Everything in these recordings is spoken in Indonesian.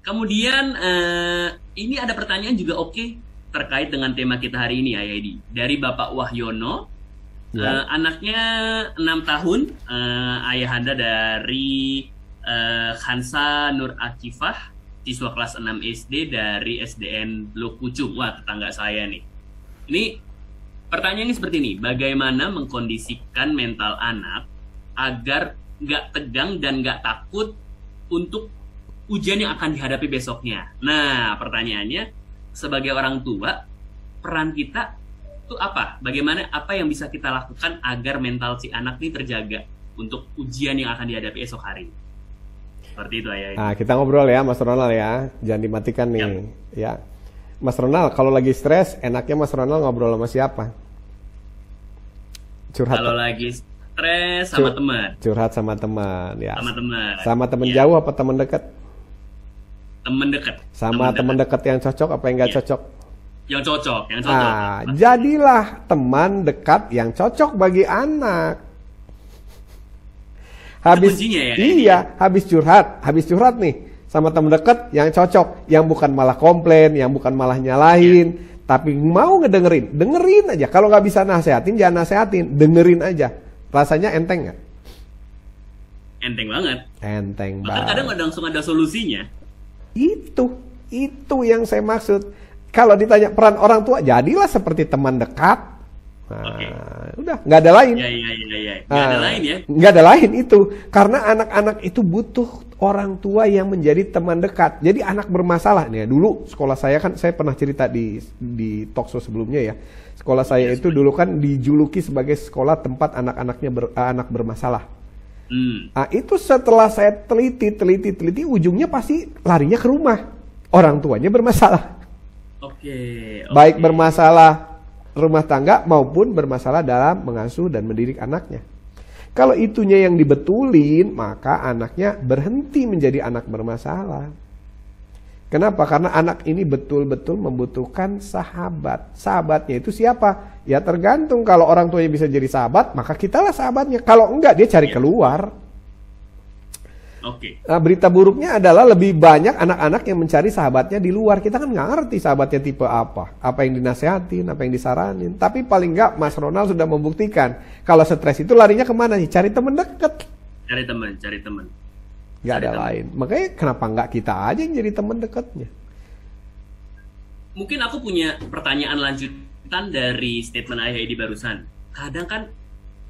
Kemudian ini ada pertanyaan juga terkait dengan tema kita hari ini, Ayah Edi. Dari Bapak Wahyono, anaknya 6 tahun, ayahanda dari Khansa Nur Akifah, siswa kelas 6 SD dari SDN Blok Pucung. Wah, tetangga saya nih. Ini pertanyaannya seperti ini, bagaimana mengkondisikan mental anak agar nggak tegang dan nggak takut untuk ujian yang akan dihadapi besoknya. Nah, pertanyaannya, sebagai orang tua, peran kita itu apa? Bagaimana, apa yang bisa kita lakukan agar mental si anak ini terjaga untuk ujian yang akan dihadapi esok hari? Seperti itu, Ayah. Nah, kita ngobrol ya, Mas Ronald ya. Jangan dimatikan nih. Ya. Mas Ronald, kalau lagi stres, enaknya Mas Ronald ngobrol sama siapa? Curhat. Kalau lagi stres sama teman. Curhat sama teman, ya. Sama teman. Sama teman jauh apa teman dekat? Teman dekat. Sama teman dekat yang cocok apa yang nggak cocok? Yang cocok. Nah, jadilah teman dekat yang cocok bagi anak. Habis kuncinya ya, iya, habis curhat nih sama teman dekat yang cocok, yang bukan malah komplain, yang bukan malah nyalahin, tapi mau dengerin aja. Kalau nggak bisa nasehatin, jangan nasehatin, dengerin aja. Rasanya enteng nggak? Enteng banget. Enteng Bahkan banget. kadang langsung ada solusinya. Itu yang saya maksud. Kalau ditanya peran orang tua, jadilah seperti teman dekat. Nah, udah, nggak ada lain. Nggak ada lain ya. Nggak ada lain itu. Karena anak-anak itu butuh orang tua yang menjadi teman dekat. Jadi anak bermasalah nih. Dulu sekolah saya kan, saya pernah cerita di talkshow sebelumnya ya. Sekolah saya itu dulu kan dijuluki sebagai sekolah tempat anak bermasalah. Nah, itu setelah saya teliti, ujungnya pasti larinya ke rumah. Orang tuanya bermasalah. Baik bermasalah rumah tangga maupun bermasalah dalam mengasuh dan mendidik anaknya. Kalau itunya yang dibetulin, maka anaknya berhenti menjadi anak bermasalah. Kenapa? Karena anak ini betul-betul membutuhkan sahabat. Sahabatnya itu siapa? Ya tergantung. Kalau orang tuanya bisa jadi sahabat, maka kitalah sahabatnya. Kalau enggak, dia cari keluar. Nah, berita buruknya adalah lebih banyak anak-anak yang mencari sahabatnya di luar. Kita kan nggak ngerti sahabatnya tipe apa yang dinasehatin, apa yang disaranin. Tapi paling nggak Mas Ronald sudah membuktikan kalau stres itu larinya kemana sih? Cari teman dekat. Cari teman. Nggak ada lain. Makanya kenapa nggak kita aja yang jadi teman dekatnya? Mungkin aku punya pertanyaan lanjutan dari statement Ayah Edi barusan. Kadang kan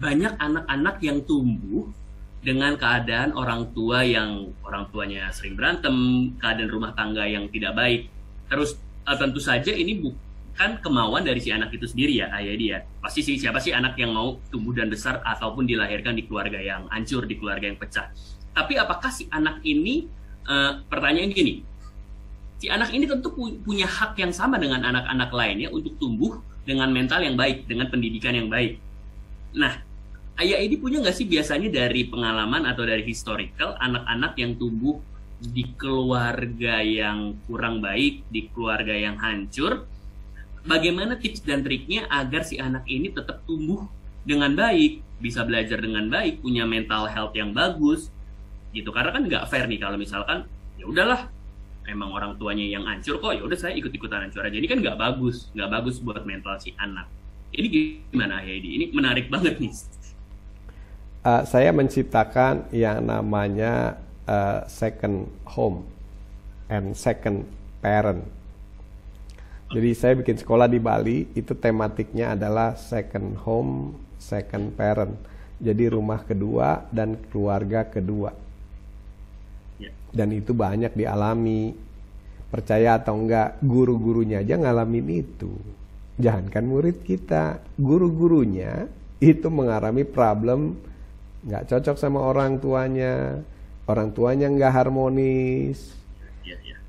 banyak anak-anak yang tumbuh dengan keadaan orang tuanya sering berantem, keadaan rumah tangga yang tidak baik. Terus tentu saja ini bukan kemauan dari si anak itu sendiri ya, Ayah Edi ya. Pasti siapa sih anak yang mau tumbuh dan besar ataupun dilahirkan di keluarga yang hancur, di keluarga yang pecah. Tapi apakah si anak ini, pertanyaan gini, si anak ini tentu punya hak yang sama dengan anak-anak lainnya untuk tumbuh dengan mental yang baik, dengan pendidikan yang baik. Nah, Ayah Edi punya nggak sih biasanya dari pengalaman atau dari historical anak-anak yang tumbuh di keluarga yang kurang baik, di keluarga yang hancur, bagaimana tips dan triknya agar si anak ini tetap tumbuh dengan baik, bisa belajar dengan baik, punya mental health yang bagus, gitu. Karena kan nggak fair nih kalau misalkan ya udahlah, emang orang tuanya yang hancur kok, ya udah saya ikut-ikutan hancur aja. Ini kan nggak bagus buat mental si anak. Ini gimana Ayah Edi? Ini menarik banget nih. Saya menciptakan yang namanya second home and second parent. Jadi saya bikin sekolah di Bali, itu tematiknya adalah second home, second parent. Jadi rumah kedua dan keluarga kedua. Dan itu banyak dialami. Percaya atau enggak, guru-gurunya aja ngalamin itu. Jangankan murid kita, guru-gurunya itu mengalami problem nggak cocok sama orang tuanya nggak harmonis.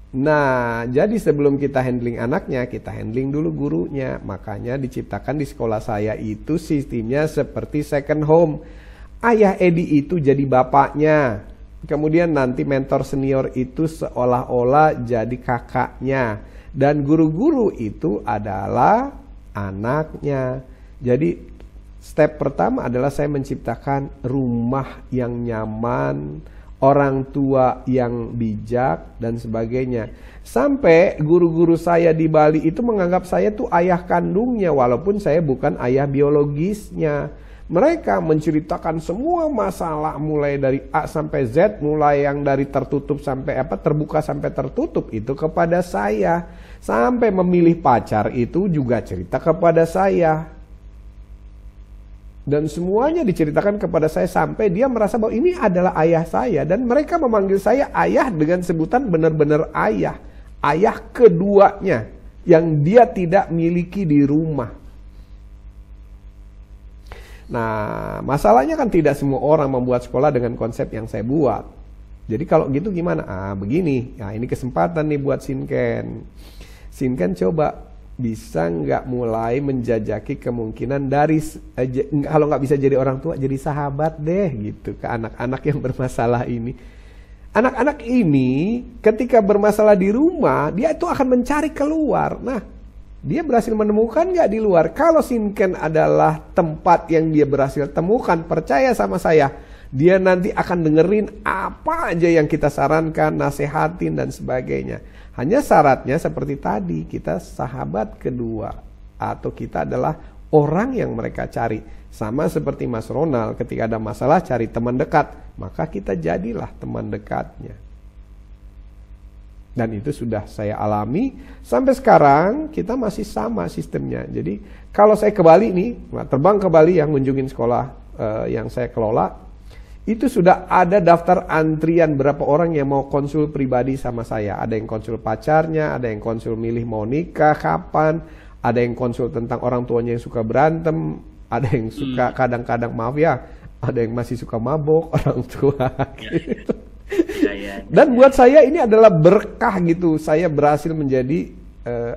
Nah, jadi sebelum kita handling anaknya, kita handling dulu gurunya. Makanya diciptakan di sekolah saya itu sistemnya seperti second home. Ayah Edi itu jadi bapaknya, kemudian nanti mentor senior itu seolah-olah jadi kakaknya, dan guru-guru itu adalah anaknya. Jadi step pertama adalah saya menciptakan rumah yang nyaman, orang tua yang bijak, dan sebagainya. Sampai guru-guru saya di Bali itu menganggap saya tuh ayah kandungnya, walaupun saya bukan ayah biologisnya. Mereka menceritakan semua masalah mulai dari A sampai Z, mulai yang dari tertutup sampai terbuka sampai tertutup itu kepada saya. Sampai memilih pacar itu juga cerita kepada saya. Dan semuanya diceritakan kepada saya sampai dia merasa bahwa ini adalah ayah saya. Dan mereka memanggil saya ayah dengan sebutan benar-benar ayah. Ayah keduanya yang dia tidak miliki di rumah. Nah, masalahnya kan tidak semua orang membuat sekolah dengan konsep yang saya buat. Jadi kalau gitu gimana? Begini. Nah, ini kesempatan nih buat Shinken. Shinken coba bisa nggak mulai menjajaki kemungkinan dari kalau nggak bisa jadi orang tua, jadi sahabat deh gitu ke anak-anak yang bermasalah ini. Anak-anak ini ketika bermasalah di rumah, dia itu akan mencari keluar. Nah, dia berhasil menemukan nggak di luar? Kalau Shinken adalah tempat yang dia berhasil temukan, percaya sama saya, dia nanti akan dengerin apa aja yang kita sarankan, nasehatin dan sebagainya. Hanya syaratnya seperti tadi, kita sahabat kedua atau kita adalah orang yang mereka cari. Sama seperti Mas Ronald, ketika ada masalah cari teman dekat, maka kita jadilah teman dekatnya. Dan itu sudah saya alami. Sampai sekarang kita masih sama sistemnya. Jadi kalau saya ke Bali nih, terbang ke Bali yang ngunjungin sekolah yang saya kelola, itu sudah ada daftar antrian berapa orang yang mau konsul pribadi sama saya. Ada yang konsul pacarnya, ada yang konsul milih mau nikah kapan, ada yang konsul tentang orang tuanya yang suka berantem, ada yang suka kadang-kadang maaf ya, ada yang masih suka mabok orang tua gitu. Dan buat saya ini adalah berkah gitu. Saya berhasil menjadi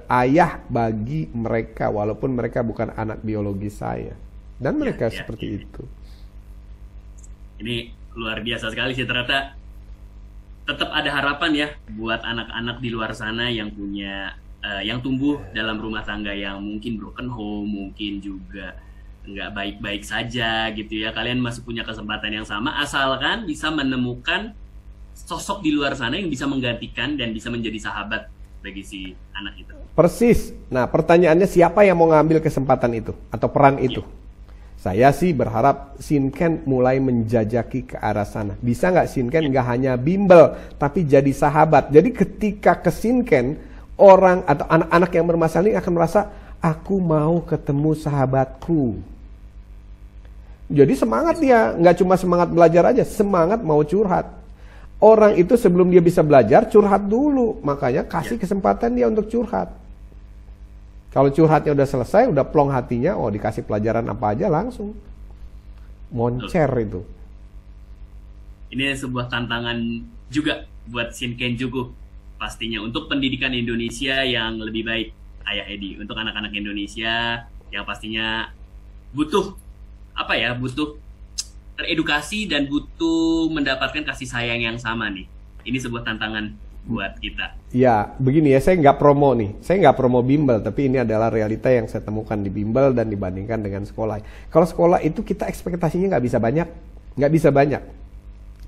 ayah bagi mereka walaupun mereka bukan anak biologis saya. Dan mereka seperti itu. Ini luar biasa sekali sih, ternyata tetap ada harapan ya buat anak-anak di luar sana yang punya yang tumbuh dalam rumah tangga yang mungkin broken home, mungkin juga nggak baik-baik saja gitu ya. Kalian masih punya kesempatan yang sama asalkan bisa menemukan sosok di luar sana yang bisa menggantikan dan bisa menjadi sahabat bagi si anak itu. Persis. Nah, pertanyaannya siapa yang mau ngambil kesempatan itu atau peran itu? Saya sih berharap Shinken mulai menjajaki ke arah sana. Bisa nggak Shinken nggak hanya bimbel, tapi jadi sahabat. Jadi ketika ke Shinken, orang atau anak-anak yang bermasalah ini akan merasa, aku mau ketemu sahabatku. Jadi semangat dia, nggak cuma semangat belajar aja, semangat mau curhat. Orang itu sebelum dia bisa belajar, curhat dulu. Makanya kasih kesempatan dia untuk curhat. Kalau curhatnya udah selesai, udah plong hatinya, dikasih pelajaran apa aja langsung. Moncer itu. Ini sebuah tantangan juga buat Shinken juga pastinya. Untuk pendidikan Indonesia yang lebih baik, Ayah Edi. Untuk anak-anak Indonesia yang pastinya butuh, butuh teredukasi dan butuh mendapatkan kasih sayang yang sama nih. Ini sebuah tantangan buat kita. Ya, begini ya, saya nggak promo nih. Saya nggak promo bimbel, tapi ini adalah realita yang saya temukan di bimbel dan dibandingkan dengan sekolah. Kalau sekolah itu kita ekspektasinya nggak bisa banyak.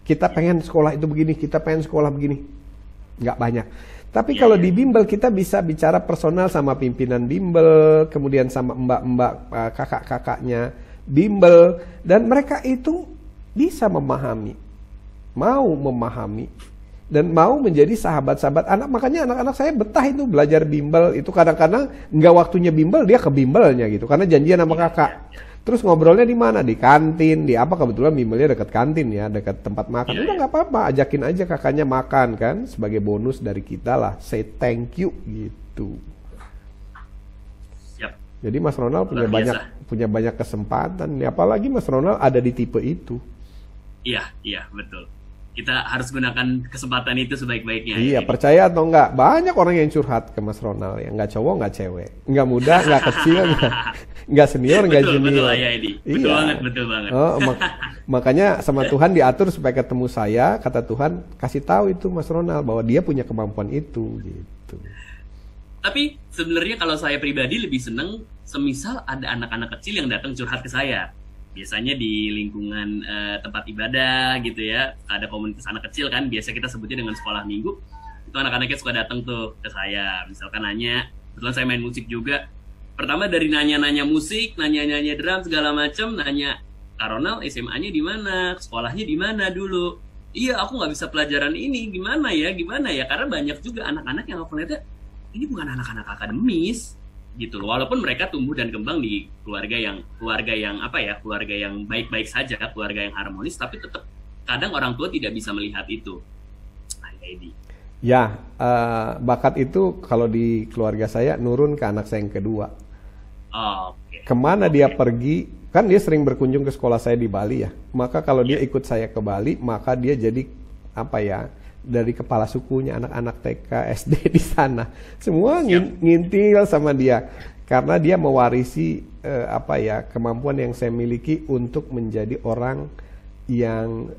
Kita pengen sekolah itu begini, kita pengen sekolah begini. Nggak banyak. Tapi kalau di bimbel kita bisa bicara personal sama pimpinan bimbel, kemudian sama mbak-mbak, kakak-kakaknya bimbel, dan mereka itu bisa memahami, mau memahami, dan mau menjadi sahabat-sahabat anak. Makanya anak-anak saya betah itu belajar bimbel. Itu kadang-kadang nggak waktunya bimbel, dia ke bimbelnya gitu, karena janjian sama kakak. Terus ngobrolnya di mana? Di kantin, di apa, kebetulan bimbelnya dekat kantin ya, dekat tempat makan. Udah nggak apa-apa, ajakin aja kakaknya makan kan, sebagai bonus dari kita lah, say thank you gitu. Jadi Mas Ronald punya banyak kesempatan. Apalagi Mas Ronald ada di tipe itu. Iya, betul. Kita harus gunakan kesempatan itu sebaik-baiknya. Iya, percaya atau enggak? Banyak orang yang curhat ke Mas Ronald. Yang nggak cowok, nggak cewek. Nggak muda, nggak kecil, nggak senior, nggak junior. Betul banget. Makanya sama Tuhan diatur supaya ketemu saya. Kata Tuhan, kasih tahu itu Mas Ronald bahwa dia punya kemampuan itu gitu. Tapi sebenarnya kalau saya pribadi lebih seneng semisal ada anak-anak kecil yang datang curhat ke saya. biasanya di lingkungan tempat ibadah gitu ya, ada komunitas anak kecil kan, biasa kita sebutnya dengan sekolah minggu. Itu anak-anaknya suka datang tuh ke saya, misalkan nanya, kebetulan saya main musik juga. Pertama dari nanya-nanya musik, nanya-nanya drum segala macam, nanya Kak Ronald SMA-nya di mana, sekolahnya di mana dulu. Iya, aku nggak bisa pelajaran ini, gimana ya? Karena banyak juga anak-anak yang aku lihatnya ini bukan anak-anak akademis gitu loh. Walaupun mereka tumbuh dan kembang di keluarga yang keluarga yang baik-baik saja, keluarga yang harmonis, tapi tetap kadang orang tua tidak bisa melihat itu. Ya, bakat itu kalau di keluarga saya nurun ke anak saya yang kedua. Kemana dia pergi, kan dia sering berkunjung ke sekolah saya di Bali ya. Maka kalau dia ikut saya ke Bali, maka dia jadi dari kepala sukunya anak-anak TK, SD di sana. Semua ngintil sama dia. Karena dia mewarisi kemampuan yang saya miliki untuk menjadi orang yang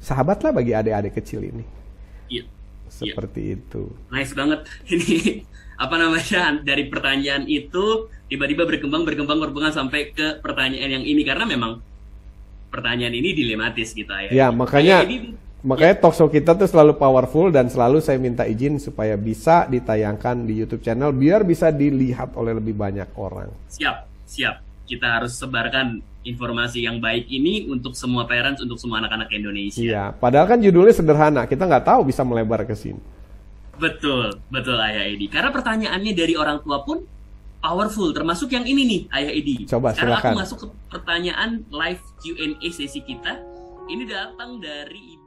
sahabat lah bagi adik-adik kecil ini. Iya. Seperti itu. Nice banget. Ini dari pertanyaan itu tiba-tiba berkembang sampai ke pertanyaan yang ini, karena memang pertanyaan ini dilematis gitu ya. Ya, makanya talkshow kita tuh selalu powerful dan selalu saya minta izin supaya bisa ditayangkan di YouTube channel biar bisa dilihat oleh lebih banyak orang. Siap. Kita harus sebarkan informasi yang baik ini untuk semua parents, untuk semua anak-anak Indonesia. Iya, padahal kan judulnya sederhana, kita nggak tahu bisa melebar ke sini. Betul Ayah Edi. Karena pertanyaannya dari orang tua pun powerful, termasuk yang ini nih Ayah Edi. Coba sekarang silakan. aku masuk ke pertanyaan live Q&A sesi kita. Ini datang dari Ibu